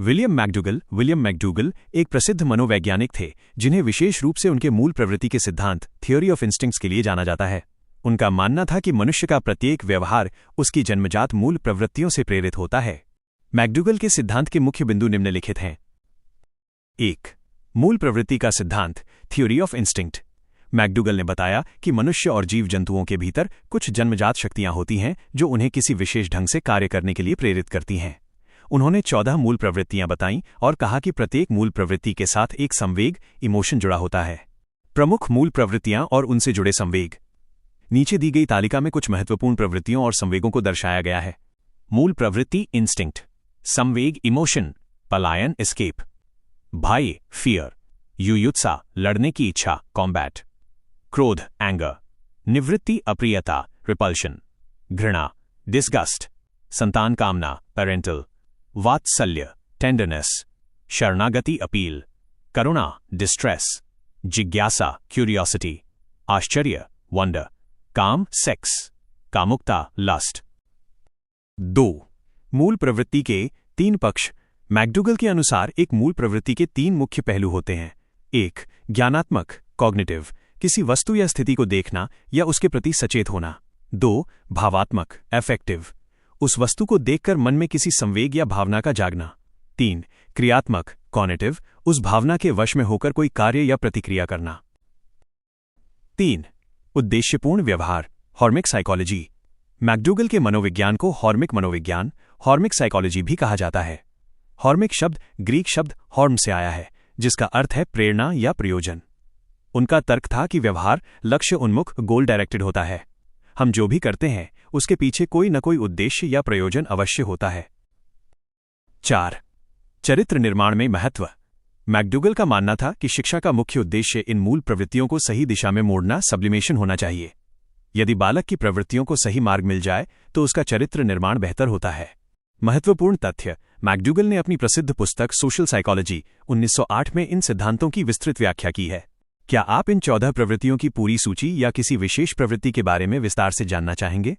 William McDougall एक प्रसिद्ध मनोवैज्ञानिक थे जिन्हें विशेष रूप से उनके मूल प्रवृत्ति के सिद्धांत थियोरी ऑफ इंस्टिंक्ट्स के लिए जाना जाता है। उनका मानना था कि मनुष्य का प्रत्येक व्यवहार उसकी जन्मजात मूल प्रवृत्तियों से प्रेरित होता है। मैकडूगल के सिद्धांत के मुख्य बिंदु निम्नलिखित हैं। 1. मूल प्रवृत्ति का सिद्धांत थियोरी ऑफ इंस्टिंक्ट। मैकडूगल ने बताया कि मनुष्य और जीव जंतुओं के भीतर कुछ जन्मजात शक्तियां होती हैं जो उन्हें किसी विशेष ढंग से कार्य करने के लिए प्रेरित करती हैं। उन्होंने 14 मूल प्रवृत्तियां बताईं और कहा कि प्रत्येक मूल प्रवृत्ति के साथ एक संवेग इमोशन जुड़ा होता है। प्रमुख मूल प्रवृत्तियां और उनसे जुड़े संवेग। नीचे दी गई तालिका में कुछ महत्वपूर्ण प्रवृत्तियों और संवेगों को दर्शाया गया है। मूल प्रवृत्ति इंस्टिंक्ट। संवेग इमोशन, पलायन एस्केप। भय फियर, युयुत्सा लड़ने की इच्छा कॉम्बैट। क्रोध एंगर। निवृत्ति अप्रियता रिपल्शन। घृणा डिस्गस्ट। संतान कामना पेरेंटल। वात्सल्य टेंडरनेस। शरणागति अपील। करुणा डिस्ट्रेस। जिज्ञासा क्यूरियोसिटी। आश्चर्य वंडर। काम सेक्स। कामुकता लस्ट। 2. मूल प्रवृत्ति के 3 पक्ष। मैकडूगल के अनुसार एक मूल प्रवृत्ति के 3 मुख्य पहलू होते हैं। 1. ज्ञानात्मक कॉग्निटिव, किसी वस्तु या स्थिति को देखना या उसके प्रति सचेत होना। 2. भावात्मक एफेक्टिव, उस वस्तु को देखकर मन में किसी संवेग या भावना का जागना। 3. क्रियात्मक कॉग्निटिव, उस भावना के वश में होकर कोई कार्य या प्रतिक्रिया करना। 3. उद्देश्यपूर्ण व्यवहार हॉर्मिक साइकोलॉजी। मैकडूगल के मनोविज्ञान को हॉर्मिक मनोविज्ञान, हॉर्मिक साइकोलॉजी भी कहा जाता है। हॉर्मिक शब्द ग्रीक शब्द हॉर्म से आया है, जिसका अर्थ है प्रेरणा या प्रयोजन। उनका तर्क था कि व्यवहार लक्ष्य उन्मुख गोल डायरेक्टेड होता है। हम जो भी करते हैं उसके पीछे कोई न कोई उद्देश्य या प्रयोजन अवश्य होता है। 4. चरित्र निर्माण में महत्व। मैकडूगल का मानना था कि शिक्षा का मुख्य उद्देश्य इन मूल प्रवृत्तियों को सही दिशा में मोड़ना सब्लिमेशन होना चाहिए। यदि बालक की प्रवृत्तियों को सही मार्ग मिल जाए तो उसका चरित्र निर्माण बेहतर होता है। महत्वपूर्ण तथ्य, मैकडूगल ने अपनी प्रसिद्ध पुस्तक सोशल साइकोलॉजी 1908 में इन सिद्धांतों की विस्तृत व्याख्या की है। क्या आप इन 14 प्रवृत्तियों की पूरी सूची या किसी विशेष प्रवृत्ति के बारे में विस्तार से जानना चाहेंगे?